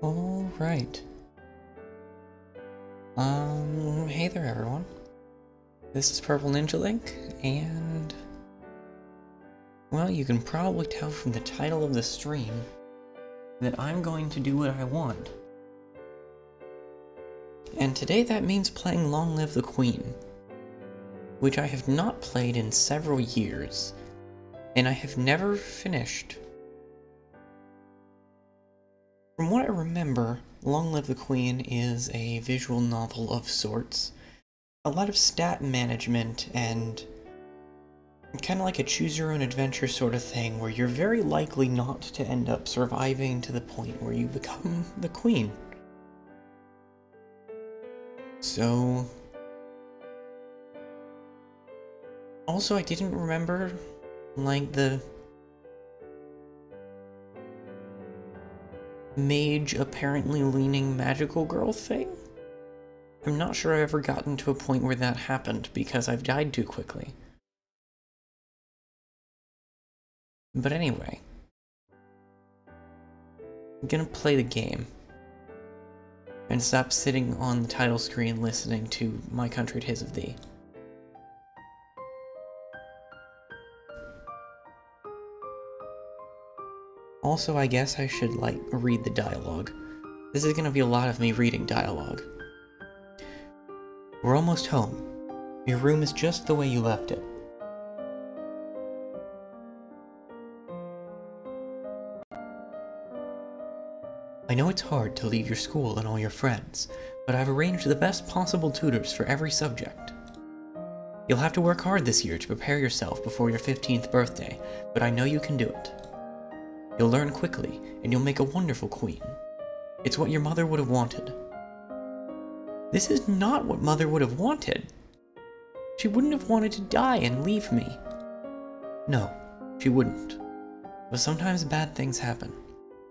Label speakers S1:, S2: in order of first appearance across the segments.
S1: Alright. Hey there everyone. This is Purple Ninja Link, and... well, you can probably tell from the title of the stream that I'm going to do what I want. And today that means playing Long Live the Queen, which I have not played in several years, and I have never finished. From what I remember, Long Live the Queen is a visual novel of sorts. A lot of stat management and kind of like a choose-your-own-adventure sort of thing, where you're very likely not to end up surviving to the point where you become the queen. So... also, I didn't remember, like, the mage apparently leaning magical girl thing? I'm not sure I've ever gotten to a point where that happened, because I've died too quickly. But anyway, I'm gonna play the game, and stop sitting on the title screen listening to My Country 'Tis of Thee. Also, I guess I should, like, read the dialogue. This is gonna be a lot of me reading dialogue. We're almost home. Your room is just the way you left it. I know it's hard to leave your school and all your friends, but I've arranged the best possible tutors for every subject. You'll have to work hard this year to prepare yourself before your 15th birthday, but I know you can do it. You'll learn quickly, and you'll make a wonderful queen. It's what your mother would have wanted. This is not what Mother would have wanted. She wouldn't have wanted to die and leave me. No, she wouldn't. But sometimes bad things happen.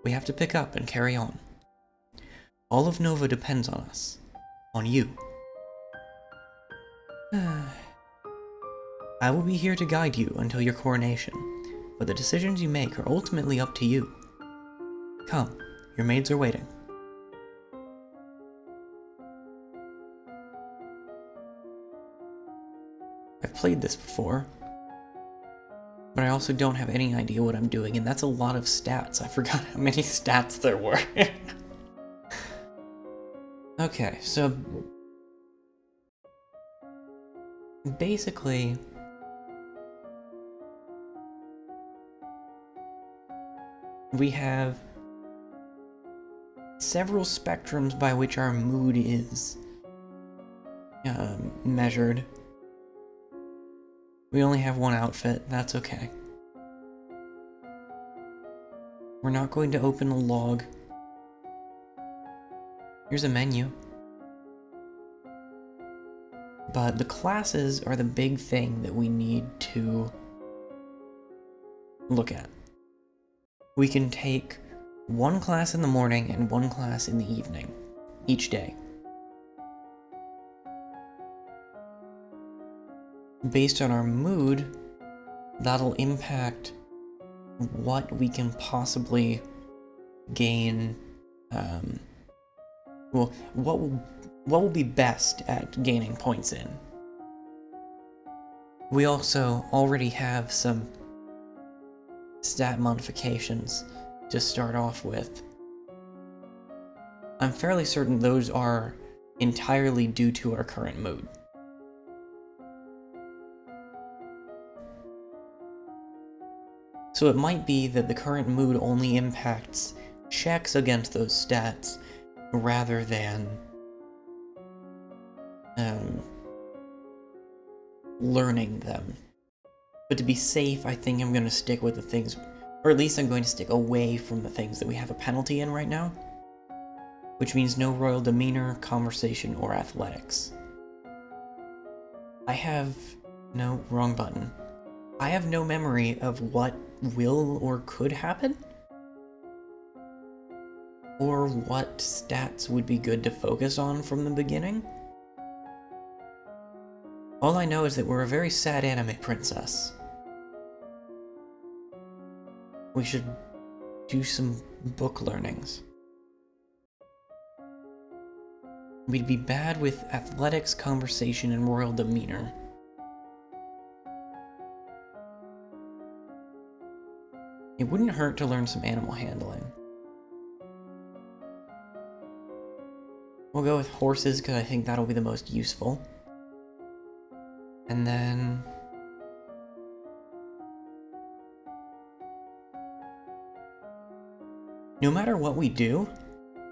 S1: We have to pick up and carry on. All of Nova depends on us. On you. I will be here to guide you until your coronation, but the decisions you make are ultimately up to you. Come, your maids are waiting. I've played this before, but I also don't have any idea what I'm doing, and that's a lot of stats. I forgot how many stats there were. Okay, so... basically... we have several spectrums by which our mood is measured. We only have one outfit, that's okay. We're not going to open a log. Here's a menu. But the classes are the big thing that we need to look at. We can take one class in the morning and one class in the evening, each day. Based on our mood, that'll impact what we can possibly gain, well, what will be best at gaining points in. We also already have some stat modifications to start off with. I'm fairly certain those are entirely due to our current mood. So it might be that the current mood only impacts checks against those stats, rather than learning them. But to be safe, I think I'm going to stick with the things, or at least I'm going to stick away from the things that we have a penalty in right now, which means no royal demeanor, conversation, or athletics. I have... no, wrong button. I have no memory of what will or could happen, or what stats would be good to focus on from the beginning. All I know is that we're a very sad anime princess. We should do some book learnings. We'd be bad with athletics, conversation, and royal demeanor. It wouldn't hurt to learn some animal handling. We'll go with horses because I think that'll be the most useful. And then... no matter what we do,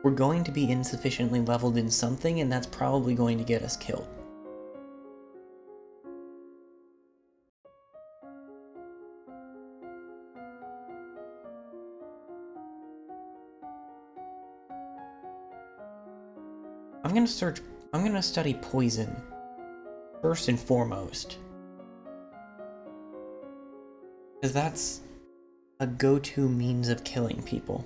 S1: we're going to be insufficiently leveled in something, and that's probably going to get us killed. I'm gonna study poison, first and foremost. Because that's a go-to means of killing people.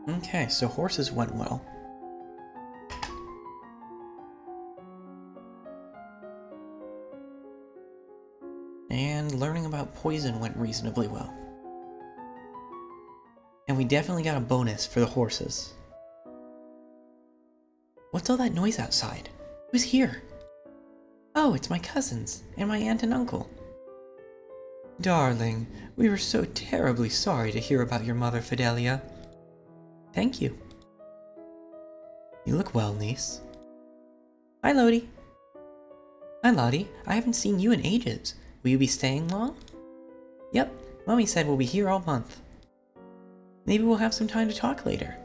S1: Okay, so horses went well. And learning about poison went reasonably well. And we definitely got a bonus for the horses. What's all that noise outside? Who's here? Oh, it's my cousins, and my aunt and uncle. Darling, we were so terribly sorry to hear about your mother, Fidelia. Thank you. You look well, niece. Hi, Lodi. Hi, Lottie. I haven't seen you in ages. Will you be staying long? Yep, Mommy said we'll be here all month. Maybe we'll have some time to talk later.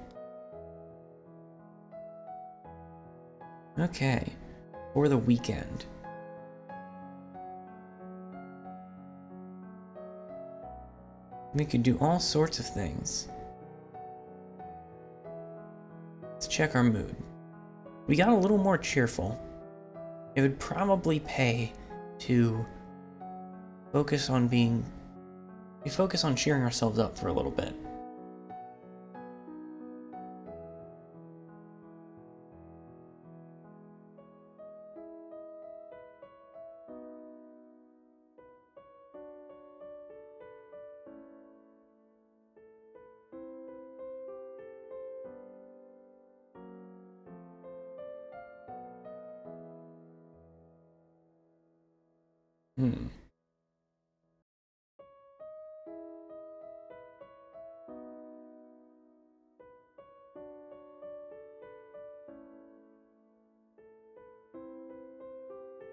S1: Okay, for the weekend. We could do all sorts of things. Let's check our mood. We got a little more cheerful. It would probably pay to focus on cheering ourselves up for a little bit.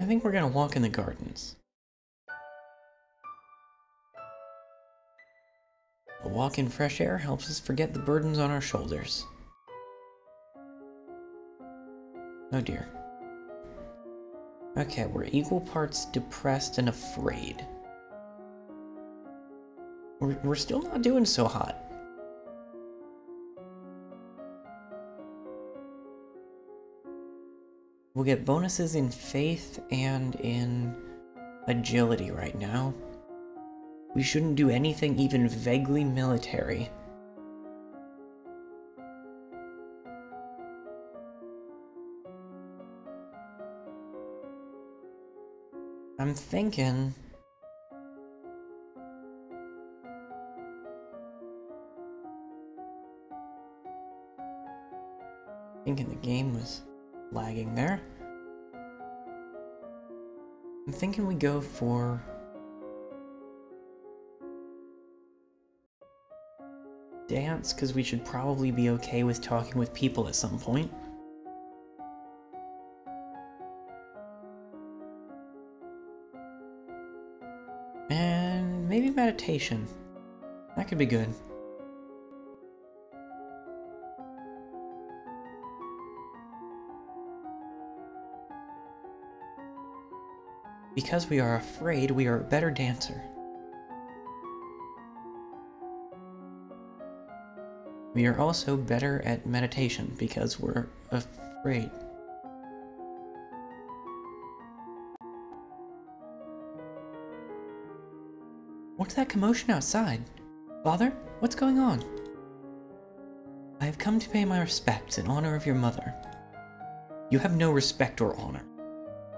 S1: I think we're gonna walk in the gardens. A walk in fresh air helps us forget the burdens on our shoulders. Oh dear. Okay, we're equal parts depressed and afraid. We're still not doing so hot. We'll get bonuses in faith and in agility right now. We shouldn't do anything even vaguely military. I'm thinking... the game was lagging there. I'm thinking we go for... dance, because we should probably be okay with talking with people at some point. And maybe meditation. That could be good. Because we are afraid, we are a better dancer. We are also better at meditation because we're afraid. What's that commotion outside? Father, what's going on? I have come to pay my respects in honor of your mother. You have no respect or honor.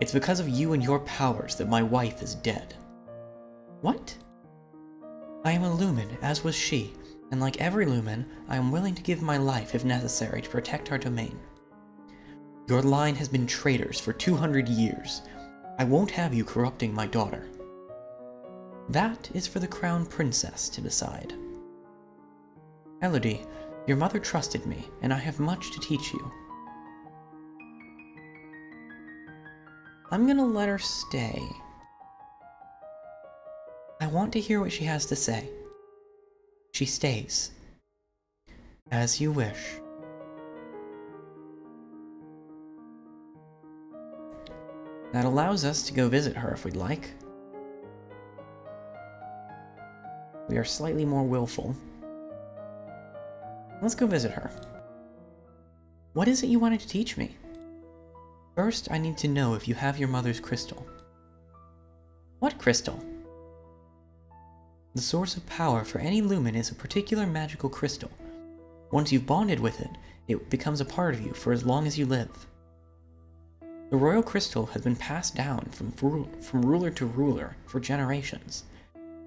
S1: It's because of you and your powers that my wife is dead. What? I am a lumen, as was she, and like every lumen, I am willing to give my life if necessary to protect our domain. Your line has been traitors for 200 years. I won't have you corrupting my daughter. That is for the Crown Princess to decide. Elodie, your mother trusted me, and I have much to teach you. I'm gonna let her stay. I want to hear what she has to say. She stays. As you wish. That allows us to go visit her if we'd like. We are slightly more willful. Let's go visit her. What is it you wanted to teach me? First, I need to know if you have your mother's crystal. What crystal? The source of power for any lumen is a particular magical crystal. Once you've bonded with it, it becomes a part of you for as long as you live. The royal crystal has been passed down from ruler to ruler for generations.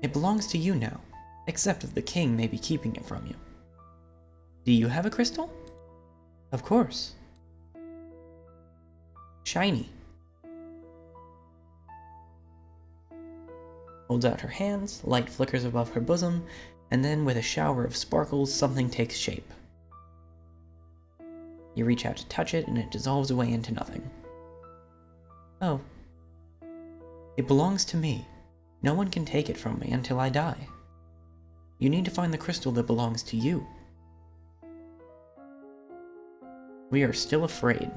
S1: It belongs to you now, except that the king may be keeping it from you. Do you have a crystal? Of course. Shiny. Holds out her hands, light flickers above her bosom, and then with a shower of sparkles, something takes shape. You reach out to touch it, and it dissolves away into nothing. Oh. It belongs to me. No one can take it from me until I die. You need to find the crystal that belongs to you. We are still afraid.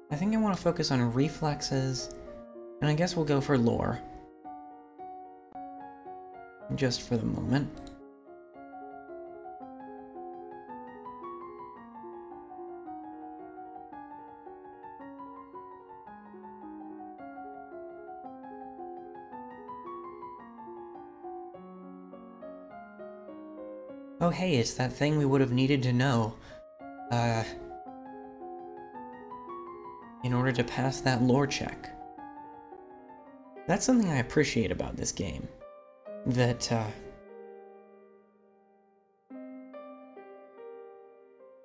S1: I think I want to focus on reflexes, and I guess we'll go for lore. Just for the moment. Oh hey, it's that thing we would have needed to know, in order to pass that lore check. That's something I appreciate about this game. That,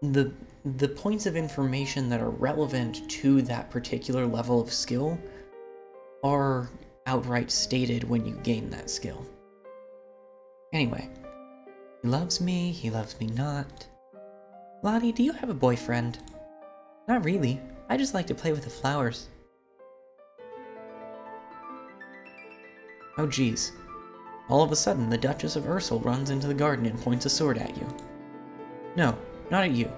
S1: the points of information that are relevant to that particular level of skill are outright stated when you gain that skill. Anyway. He loves me not. Lottie, do you have a boyfriend? Not really. I just like to play with the flowers. Oh geez. All of a sudden, the Duchess of Ursel runs into the garden and points a sword at you. No, not at you.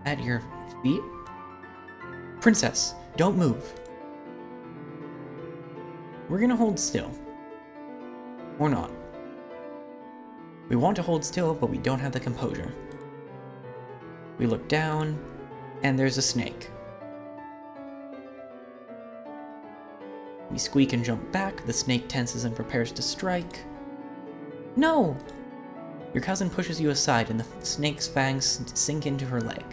S1: At your feet? Princess, don't move. We're gonna hold still. Or not. We want to hold still, but we don't have the composure. We look down, and there's a snake. We squeak and jump back, the snake tenses and prepares to strike. No! Your cousin pushes you aside, and the snake's fangs sink into her leg.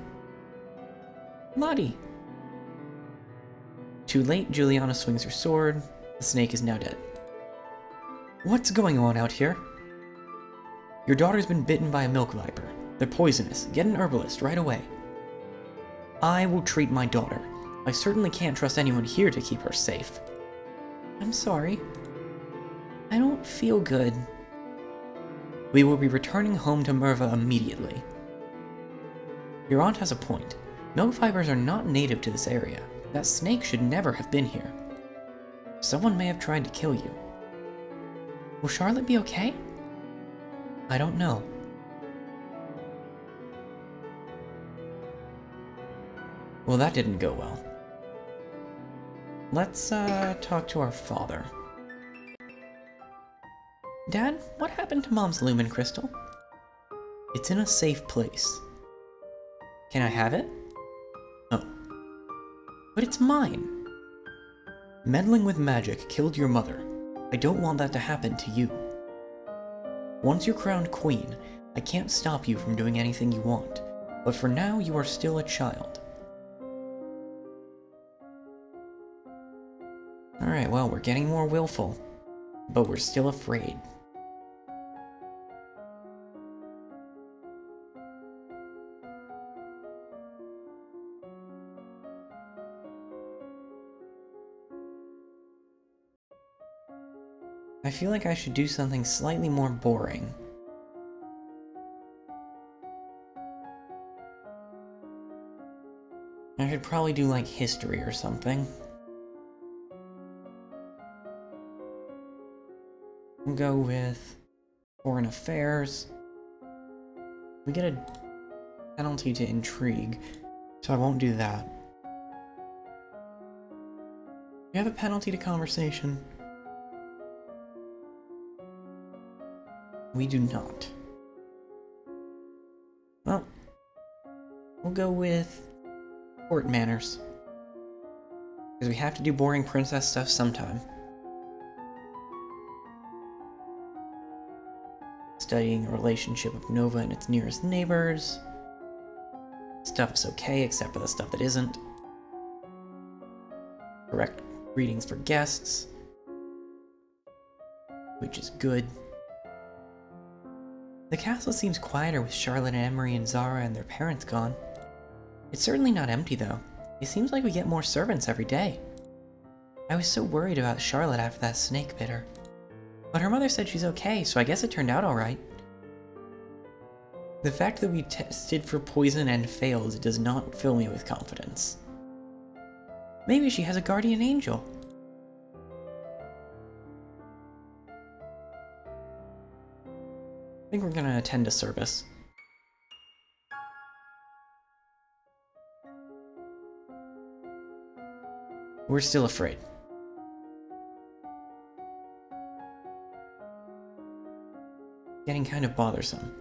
S1: Lottie! Too late, Juliana swings her sword. The snake is now dead. What's going on out here? Your daughter's been bitten by a milk viper. They're poisonous. Get an herbalist right away. I will treat my daughter. I certainly can't trust anyone here to keep her safe. I'm sorry. I don't feel good. We will be returning home to Merva immediately. Your aunt has a point. Milk vipers are not native to this area. That snake should never have been here. Someone may have tried to kill you. Will Charlotte be okay? I don't know. Well, that didn't go well. Let's, talk to our father. Dad, what happened to Mom's lumen crystal? It's in a safe place. Can I have it? Oh. But it's mine! Meddling with magic killed your mother. I don't want that to happen to you. Once you're crowned queen, I can't stop you from doing anything you want, but for now you are still a child. Alright, well, we're getting more willful, but we're still afraid. I feel like I should do something slightly more boring. I should probably do, like, history or something. We'll go with foreign affairs. We get a penalty to intrigue, so I won't do that. We have a penalty to conversation. We do not. Well, we'll go with court manners. Because we have to do boring princess stuff sometime. Studying the relationship of Nova and its nearest neighbors. Stuff is okay, except for the stuff that isn't. Correct greetings for guests. Which is good. The castle seems quieter with Charlotte and Emery and Zara and their parents gone. It's certainly not empty though. It seems like we get more servants every day. I was so worried about Charlotte after that snake bit her. But her mother said she's okay, so I guess it turned out alright. The fact that we tested for poison and failed does not fill me with confidence. Maybe she has a guardian angel. I think we're gonna attend a service. We're still afraid. Getting kind of bothersome.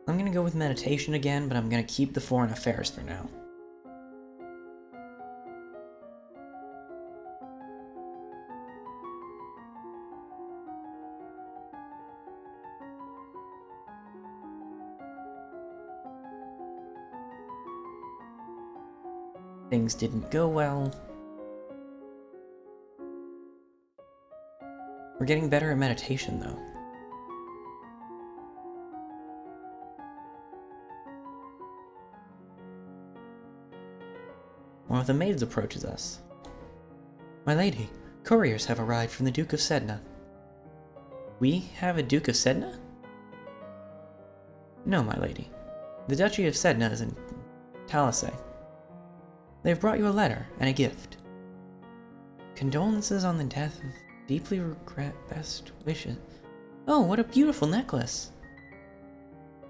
S1: I'm gonna go with meditation again, but I'm gonna keep the foreign affairs for now. Things didn't go well. We're getting better at meditation, though. One of the maids approaches us. My lady, couriers have arrived from the Duke of Sedna. We have a Duke of Sedna? No, my lady. The Duchy of Sedna is in Talisay. They have brought you a letter and a gift. Condolences on the death of deeply regret best wishes. Oh, what a beautiful necklace!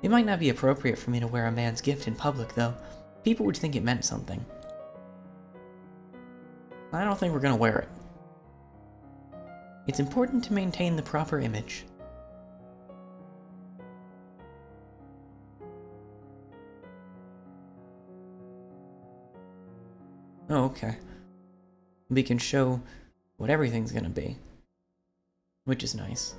S1: It might not be appropriate for me to wear a man's gift in public, though. People would think it meant something. I don't think we're gonna wear it. It's important to maintain the proper image. Oh, okay. We can show what everything's gonna be. Which is nice.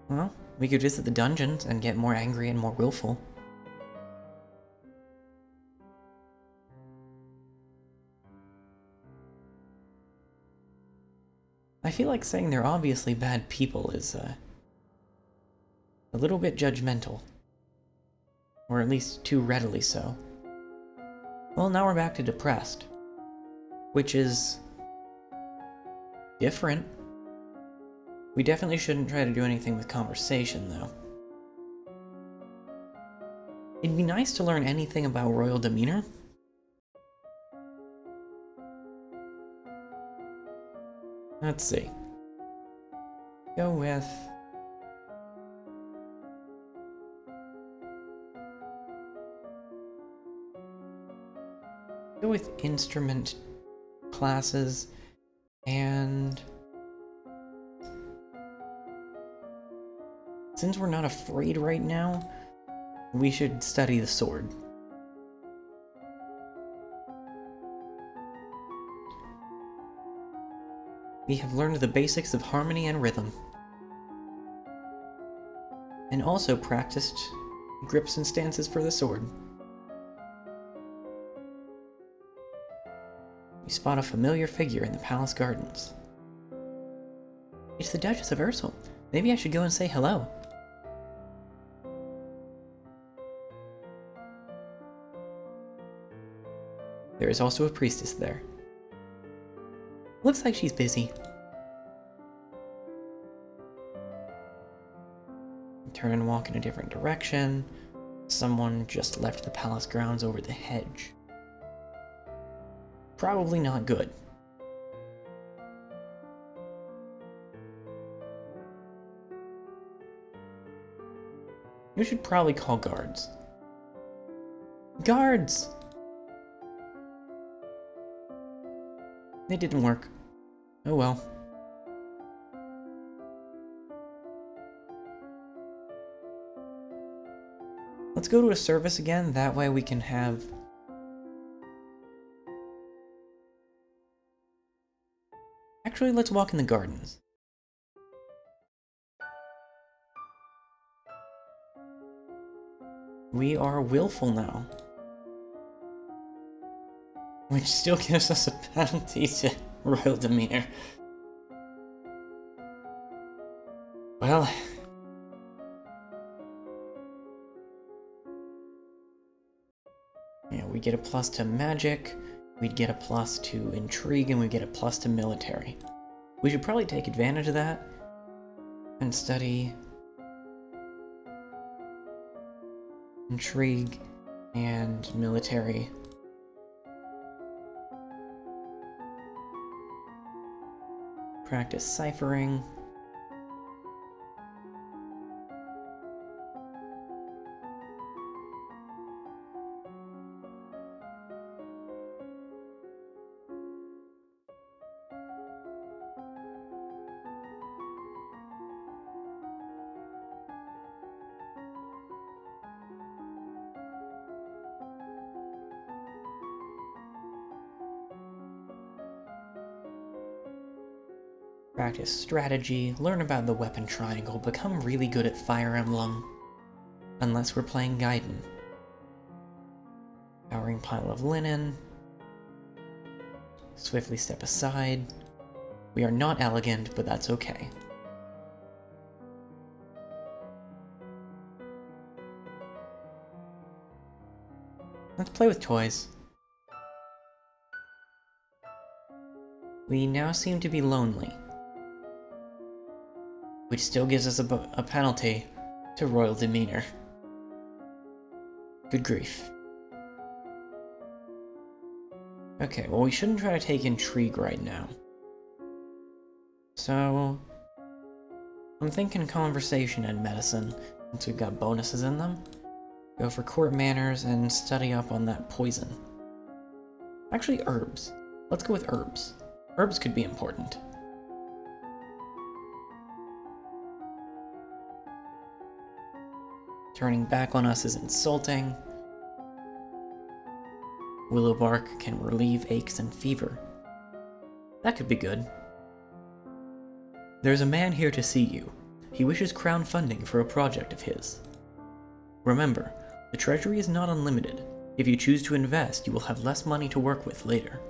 S1: Well, we could visit the dungeons and get more angry and more willful. I feel like saying they're obviously bad people is, a little bit judgmental. Or at least too readily so. Well, now we're back to depressed. Which is different. We definitely shouldn't try to do anything with conversation, though. It'd be nice to learn anything about royal demeanor. Let's see. Go with... Go with instrument classes and... Since we're not afraid right now, we should study the sword. We have learned the basics of harmony and rhythm. And also practiced grips and stances for the sword. We spot a familiar figure in the palace gardens. It's the Duchess of Ursel. Maybe I should go and say hello. There is also a priestess there. Looks like she's busy. Turn and walk in a different direction. Someone just left the palace grounds over the hedge. Probably not good. You should probably call guards. Guards! It didn't work. Oh well. Let's go to a service again, that way we can have... Actually, let's walk in the gardens. We are willful now. Which still gives us a penalty to royal demeanor. Well... yeah, we get a plus to magic, we'd get a plus to intrigue, and we get a plus to military. We should probably take advantage of that and study intrigue and military. Practice ciphering. Practice strategy, learn about the weapon triangle, become really good at Fire Emblem. Unless we're playing Gaiden. Towering pile of linen. Swiftly step aside. We are not elegant, but that's okay. Let's play with toys. We now seem to be lonely. Which still gives us a penalty to royal demeanor. Good grief. Okay, well we shouldn't try to take intrigue right now. So... I'm thinking conversation and medicine, since we've got bonuses in them. Go for court manners and study up on that poison. Actually, herbs. Let's go with herbs. Herbs could be important. Turning back on us is insulting. Willow bark can relieve aches and fever. That could be good. There's a man here to see you. He wishes crown funding for a project of his. Remember, the treasury is not unlimited. If you choose to invest, you will have less money to work with later.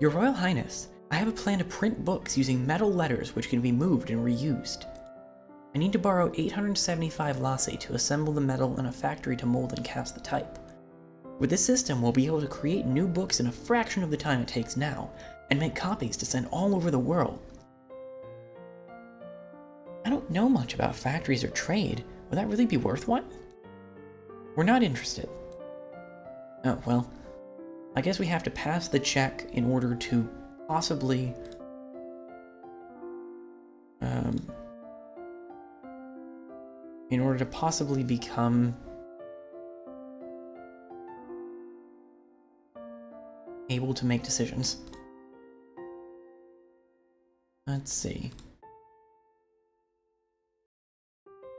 S1: Your Royal Highness, I have a plan to print books using metal letters which can be moved and reused. I need to borrow 875 lassi to assemble the metal in a factory to mold and cast the type. With this system, we'll be able to create new books in a fraction of the time it takes now, and make copies to send all over the world. I don't know much about factories or trade. Would that really be worthwhile? We're not interested. Oh, well, I guess we have to pass the check in order to possibly... in order to possibly become able to make decisions. Let's see.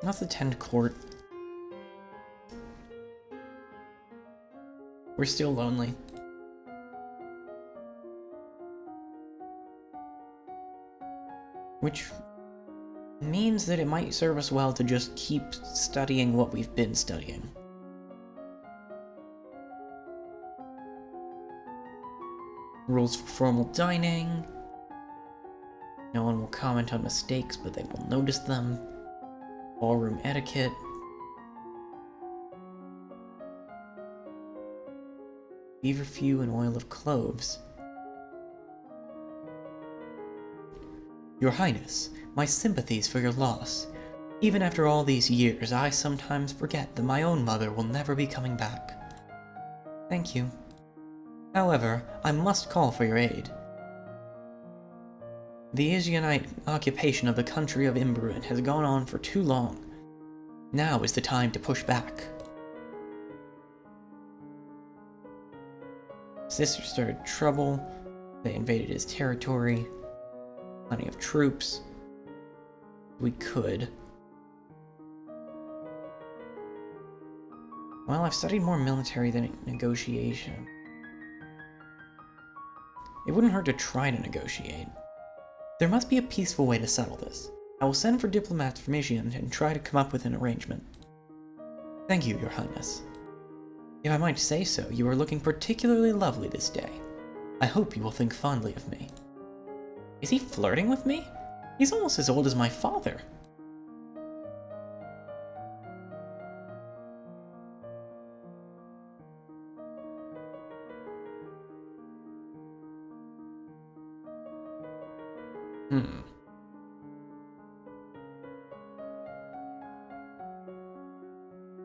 S1: Let's attend court. We're still lonely. Which means that it might serve us well to just keep studying what we've been studying. Rules for formal dining. No one will comment on mistakes, but they will notice them. Ballroom etiquette. Feverfew and oil of cloves. Your Highness, my sympathies for your loss. Even after all these years, I sometimes forget that my own mother will never be coming back. Thank you. However, I must call for your aid. The Asianite occupation of the country of Imberun has gone on for too long. Now is the time to push back. Sisters started trouble. They invaded his territory. Plenty of troops. We could. Well, I've studied more military than negotiation. It wouldn't hurt to try to negotiate. There must be a peaceful way to settle this. I will send for diplomats from Asian and try to come up with an arrangement. Thank you, Your Highness. If I might say so, you are looking particularly lovely this day. I hope you will think fondly of me. Is he flirting with me? He's almost as old as my father.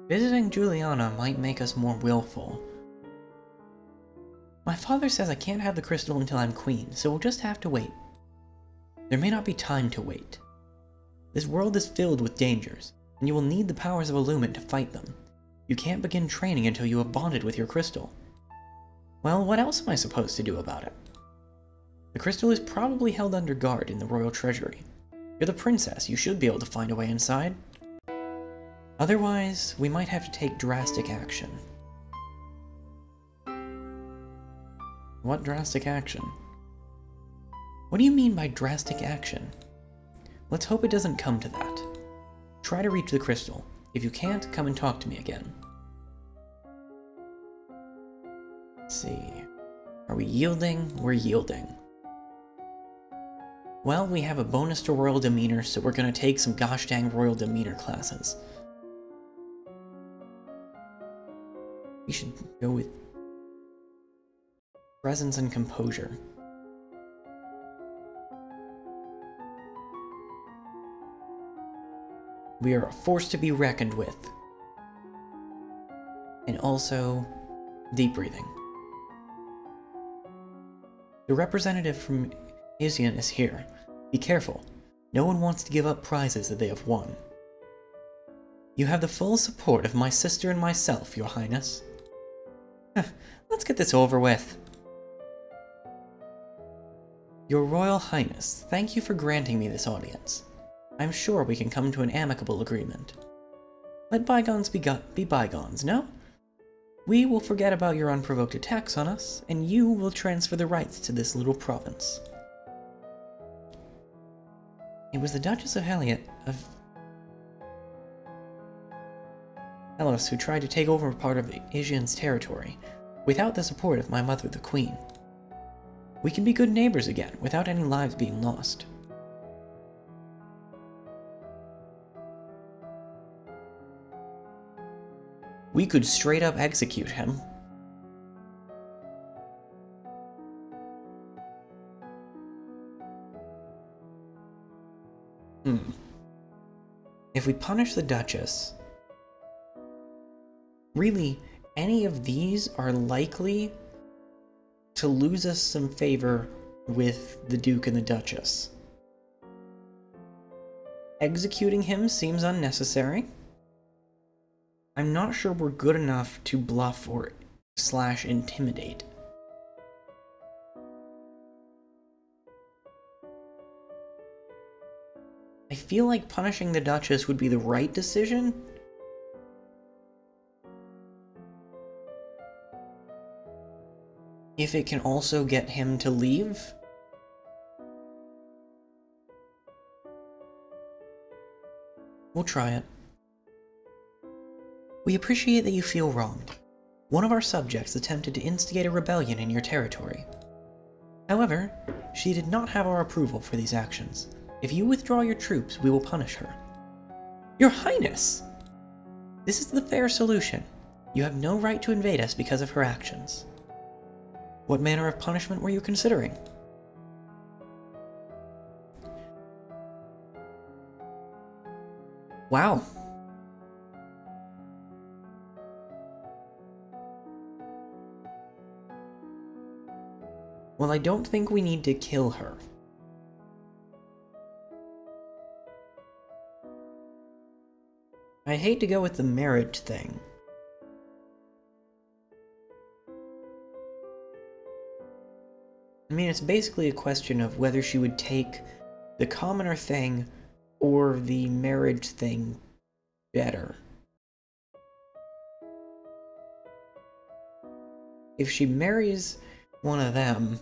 S1: Visiting Juliana might make us more willful. My father says I can't have the crystal until I'm queen, so we'll just have to wait. There may not be time to wait. This world is filled with dangers, and you will need the powers of Illumin to fight them. You can't begin training until you have bonded with your crystal. Well, what else am I supposed to do about it? The crystal is probably held under guard in the royal treasury. You're the princess, you should be able to find a way inside. Otherwise, we might have to take drastic action. What drastic action? What do you mean by drastic action? Let's hope it doesn't come to that. Try to reach the crystal. If you can't, come and talk to me again. Let's see. Are we yielding? We're yielding. Well, we have a bonus to Royal Demeanor, so we're gonna take some gosh dang Royal Demeanor classes. We should go with presence and composure. We are a force to be reckoned with. And also, deep breathing. The representative from Isian is here. Be careful. No one wants to give up prizes that they have won. You have the full support of my sister and myself, Your Highness. Let's get this over with. Your Royal Highness, thank you for granting me this audience. I'm sure we can come to an amicable agreement. Let bygones be bygones, no? We will forget about your unprovoked attacks on us, and you will transfer the rights to this little province. It was the Duchess of Hellas who tried to take over part of Asian's territory, without the support of my mother the Queen. We can be good neighbors again, without any lives being lost. We could straight up execute him. If we punish the Duchess, really, any of these are likely to lose us some favor with the Duke and the Duchess. Executing him seems unnecessary. I'm not sure we're good enough to bluff or / intimidate. I feel like punishing the Duchess would be the right decision. If it can also get him to leave. We'll try it. We appreciate that you feel wronged. One of our subjects attempted to instigate a rebellion in your territory. However, she did not have our approval for these actions. If you withdraw your troops, we will punish her. Your Highness! This is the fair solution. You have no right to invade us because of her actions. What manner of punishment were you considering? Wow. Well, I don't think we need to kill her. I hate to go with the marriage thing. I mean, it's basically a question of whether she would take the commoner thing or the marriage thing better. If she marries one of them,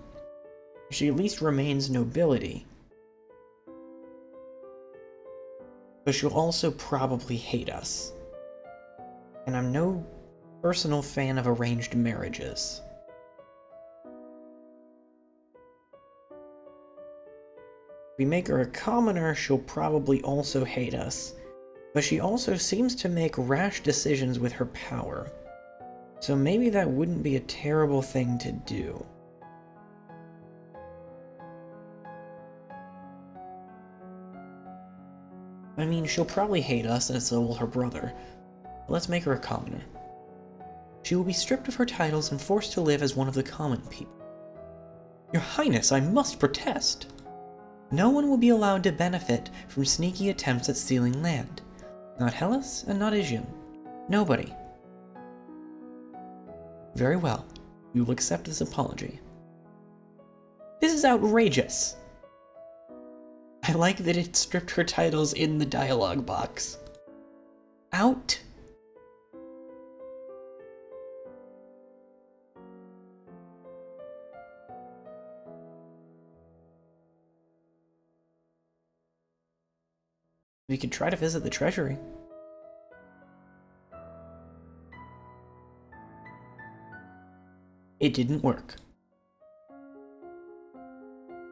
S1: she at least remains nobility. But she'll also probably hate us. And I'm no personal fan of arranged marriages. If we make her a commoner, she'll probably also hate us. But she also seems to make rash decisions with her power. So maybe that wouldn't be a terrible thing to do. I mean, she'll probably hate us, and so will her brother. But let's make her a commoner. She will be stripped of her titles and forced to live as one of the common people. Your Highness, I must protest! No one will be allowed to benefit from sneaky attempts at stealing land. Not Hellas, and not Ijin. Nobody. Very well. We will accept this apology. This is outrageous! I like that it stripped her titles in the dialogue box. Out. We could try to visit the treasury. It didn't work.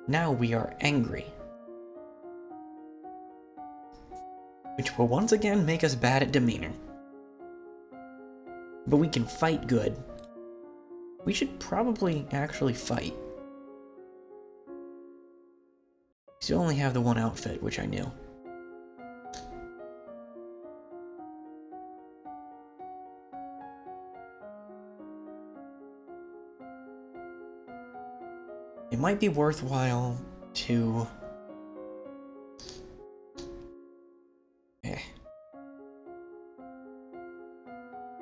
S1: Now we are angry. Which will once again make us bad at demeanor. But we can fight good. We should probably actually fight. You only have the one outfit, which I knew. It might be worthwhile to...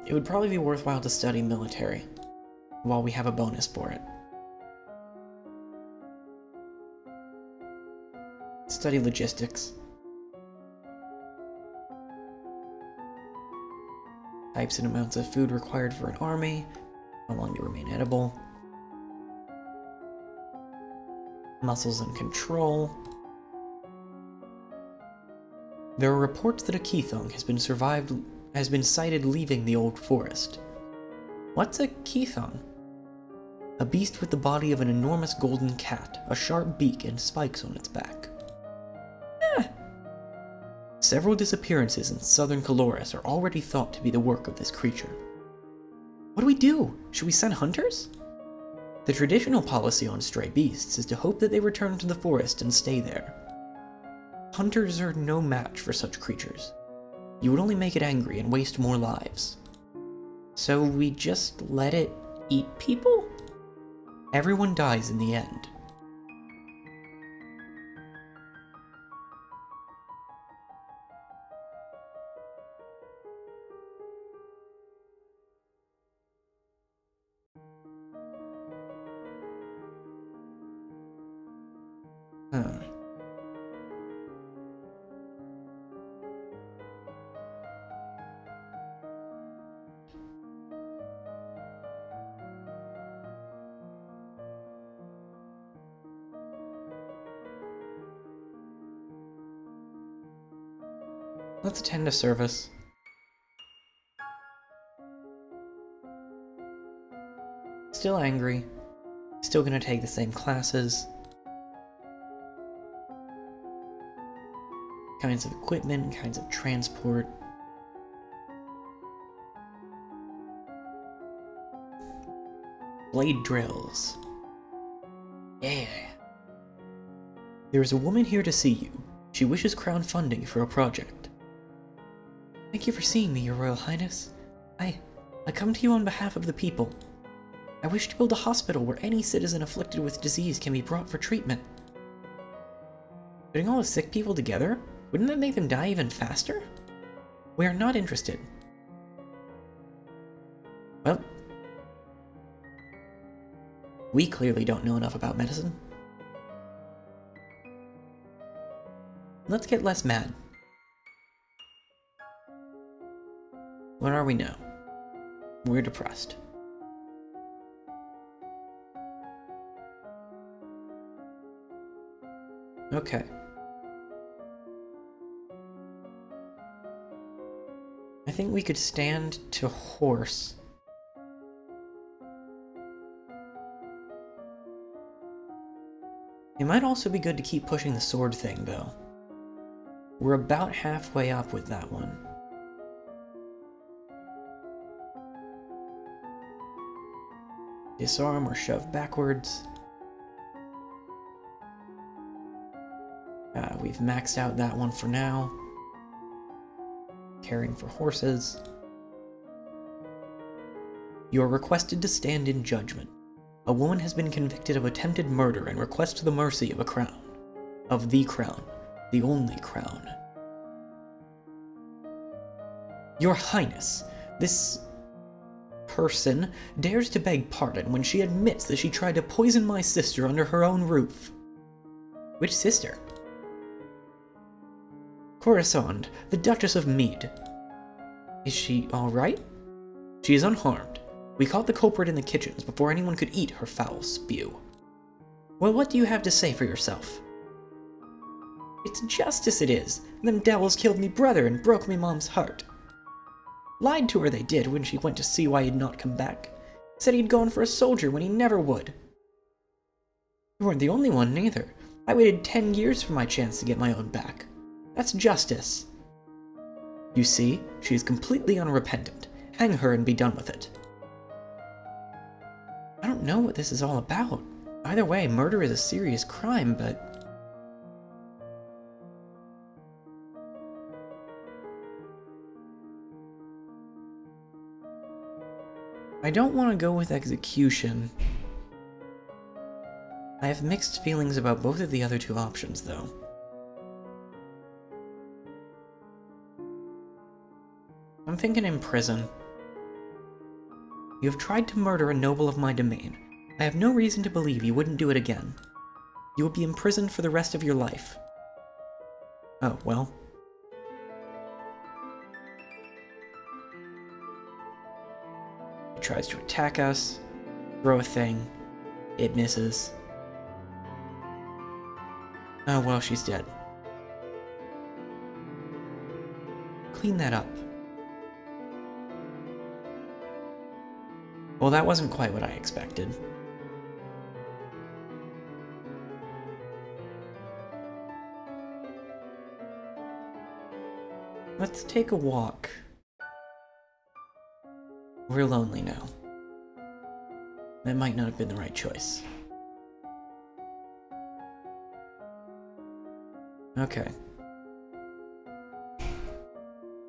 S1: It would probably be worthwhile to study military, while we have a bonus for it. Study logistics. Types and amounts of food required for an army, how long they remain edible. Muscles and control. There are reports that a Keithong has been sighted leaving the old forest. What's a Keithong? A beast with the body of an enormous golden cat, a sharp beak, and spikes on its back. Several disappearances in southern Caloris are already thought to be the work of this creature. What do we do? Should we send hunters? The traditional policy on stray beasts is to hope that they return to the forest and stay there. Hunters are no match for such creatures. You would only make it angry and waste more lives. So we just let it eat people? Everyone dies in the end. Huh. Let's attend to service. Still angry. Still gonna take the same classes. Kinds of equipment, kinds of transport. Blade drills. Yeah. There is a woman here to see you. She wishes crown funding for a project. Thank you for seeing me, Your Royal Highness. I come to you on behalf of the people. I wish to build a hospital where any citizen afflicted with disease can be brought for treatment. Putting all the sick people together? Wouldn't that make them die even faster? We are not interested. Well, we clearly don't know enough about medicine. Let's get less mad. What are we now? We're depressed. Okay. I think we could stand to horse. It might also be good to keep pushing the sword thing, though. We're about halfway up with that one. Disarm or shove backwards. We've maxed out that one for now. Caring for horses. You are requested to stand in judgment. A woman has been convicted of attempted murder and requests the mercy of a crown. Of the crown. The only crown. Your Highness, this person dares to beg pardon when she admits that she tried to poison my sister under her own roof. Which sister? Coruscant, the Duchess of Mead. Is she alright? She is unharmed. We caught the culprit in the kitchens before anyone could eat her foul spew. Well, what do you have to say for yourself? It's justice it is. Them devils killed me brother and broke me mom's heart. Lied to her they did when she went to see why he'd not come back. Said he'd gone for a soldier when he never would. You weren't the only one, neither. I waited 10 years for my chance to get my own back. That's justice. You see, she is completely unrepentant. Hang her and be done with it. I don't know what this is all about. Either way, murder is a serious crime, but... I don't want to go with execution. I have mixed feelings about both of the other two options, though. I'm thinking in prison. You have tried to murder a noble of my domain. I have no reason to believe you wouldn't do it again. You will be imprisoned for the rest of your life. Oh, well. He tries to attack us, throw a thing, it misses. Oh, well, she's dead. Clean that up. Well, that wasn't quite what I expected. Let's take a walk. We're lonely now. That might not have been the right choice. Okay.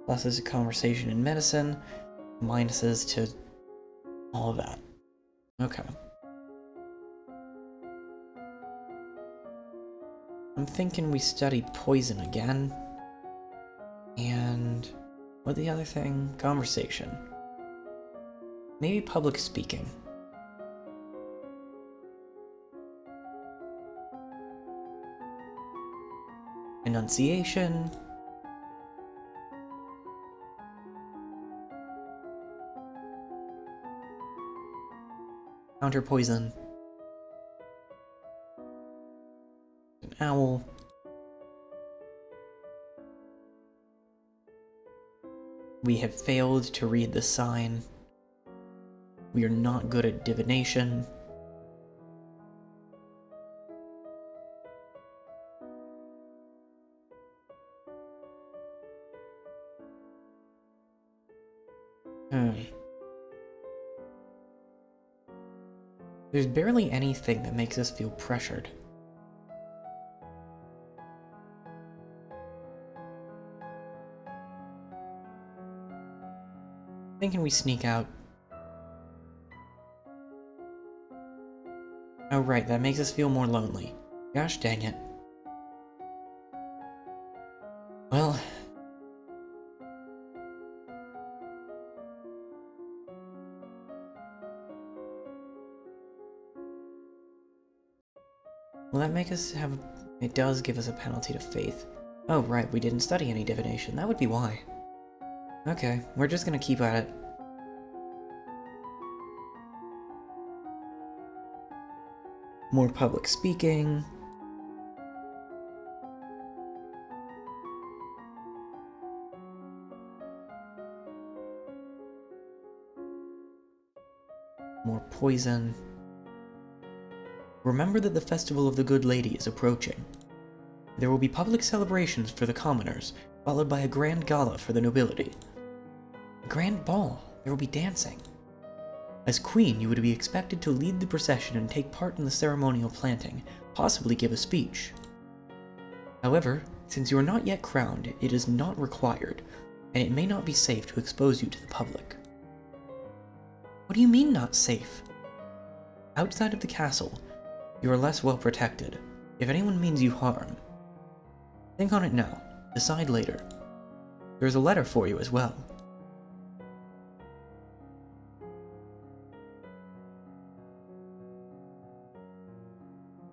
S1: Pluses to conversation in medicine, minuses to all of that. Okay. I'm thinking we study poison again. And what the other thing? Conversation. Maybe public speaking. Enunciation. Counter poison. An owl. We have failed to read the sign. We are not good at divination. There's barely anything that makes us feel pressured. Thinking we sneak out. Oh right, that makes us feel more lonely. Gosh dang it. Well... Will that make us have... It does give us a penalty to faith. Oh right, we didn't study any divination. That would be why. Okay, we're just gonna keep at it. More public speaking. More poison. Remember that the Festival of the Good Lady is approaching. There will be public celebrations for the commoners, followed by a grand gala for the nobility. A grand ball. There will be dancing. As queen, you would be expected to lead the procession and take part in the ceremonial planting, possibly give a speech. However, since you are not yet crowned, it is not required, and it may not be safe to expose you to the public. What do you mean, not safe? Outside of the castle, you are less well protected, if anyone means you harm. Think on it now, decide later. There is a letter for you as well.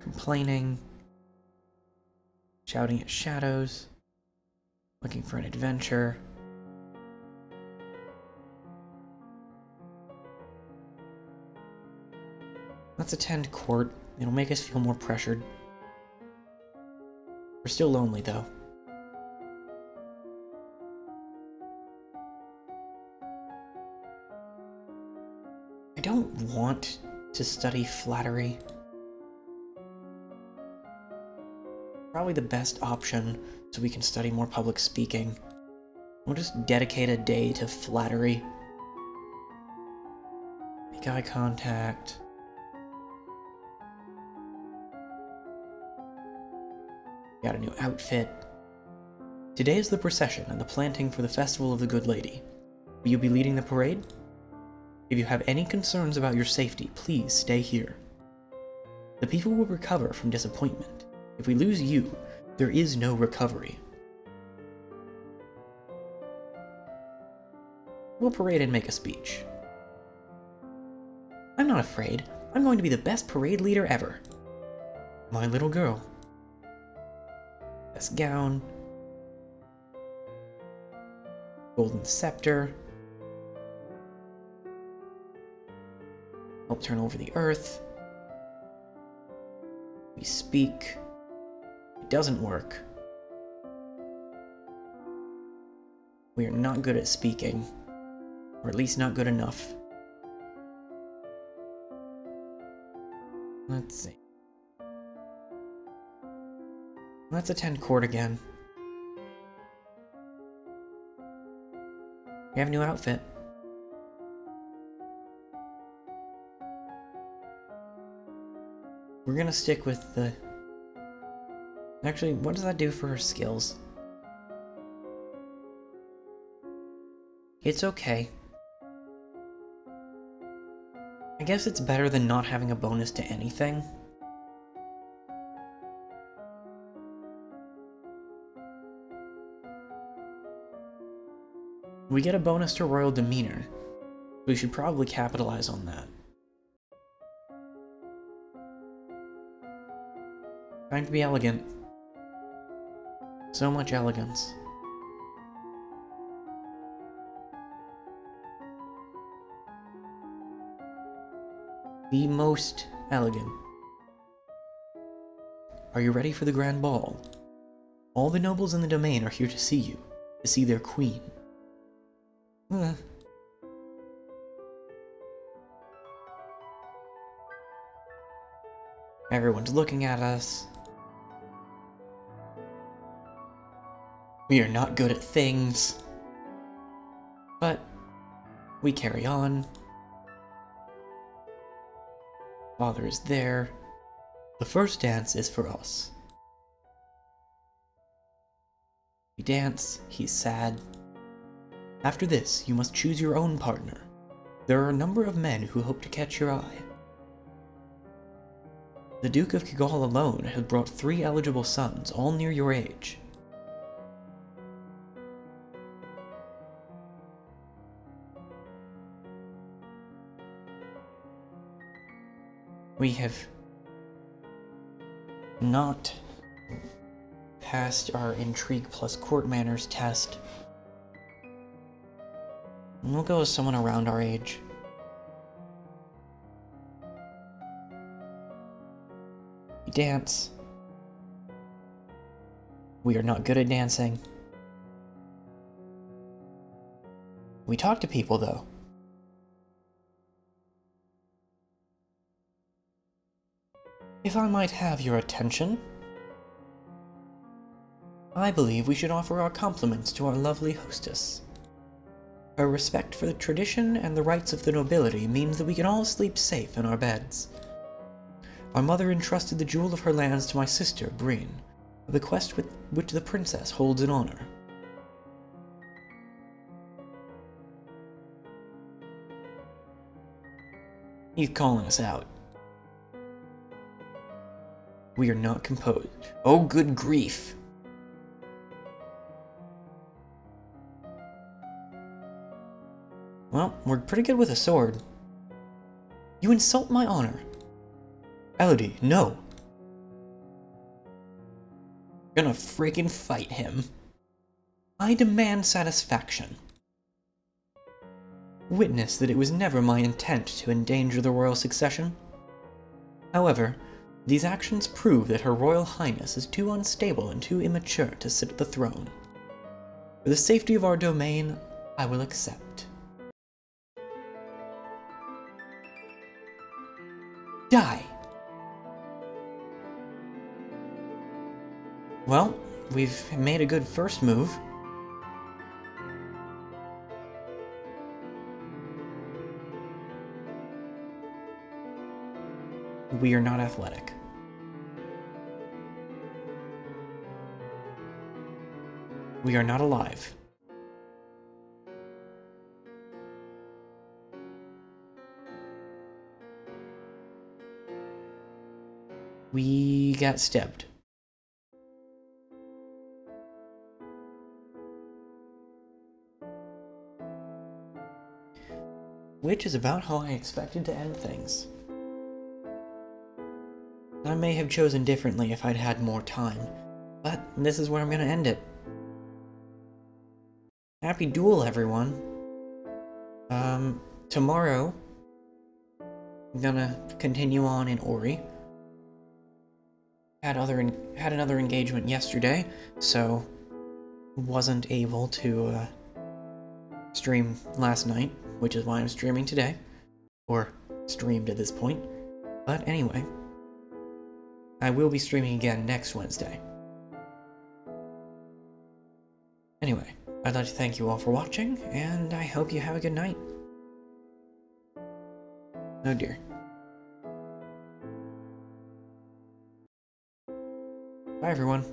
S1: Complaining, shouting at shadows, looking for an adventure. Let's attend court. It'll make us feel more pressured. We're still lonely, though. I don't want to study flattery. Probably the best option so we can study more public speaking. We'll just dedicate a day to flattery. Make eye contact. Got a new outfit. Today is the procession and the planting for the Festival of the Good Lady. Will you be leading the parade? If you have any concerns about your safety, please stay here. The people will recover from disappointment. If we lose you, there is no recovery. We'll parade and make a speech. I'm not afraid. I'm going to be the best parade leader ever. My little girl. Best gown. Golden scepter. Help turn over the earth. We speak. It doesn't work. We are not good at speaking. Or at least not good enough. Let's see. Let's attend court again. We have a new outfit. We're gonna stick with the... Actually, what does that do for her skills? It's okay. I guess it's better than not having a bonus to anything. We get a bonus to royal demeanor. We should probably capitalize on that. Time to be elegant. So much elegance. The most elegant. Are you ready for the grand ball? All the nobles in the domain are here to see you, to see their queen. Everyone's looking at us. We are not good at things. But we carry on. Father is there. The first dance is for us. We dance, he's sad. After this, you must choose your own partner. There are a number of men who hope to catch your eye. The Duke of Kigal alone has brought 3 eligible sons, all near your age. We have not passed our intrigue plus court manners test. We'll go with someone around our age. We dance. We are not good at dancing. We talk to people, though. If I might have your attention, I believe we should offer our compliments to our lovely hostess. Her respect for the tradition and the rights of the nobility means that we can all sleep safe in our beds. Our mother entrusted the jewel of her lands to my sister, Breen, a bequest which the princess holds in honor. He's calling us out. We are not composed. Oh, good grief! Well, we're pretty good with a sword. You insult my honor. Elodie, no. You're gonna freaking fight him. I demand satisfaction. Witness that it was never my intent to endanger the royal succession. However, these actions prove that Her Royal Highness is too unstable and too immature to sit at the throne. For the safety of our domain, I will accept. Die! Well, we've made a good first move. We are not athletic. We are not alive. We got stabbed. Which is about how I expected to end things. I may have chosen differently if I'd had more time, but this is where I'm gonna end it. Happy duel, everyone. Tomorrow, I'm gonna continue on in Ori. Had another engagement yesterday, so wasn't able to stream last night, which is why I'm streaming today, or streamed at this point. But anyway, I will be streaming again next Wednesday. Anyway, I'd like to thank you all for watching, and I hope you have a good night. Oh dear. Bye everyone.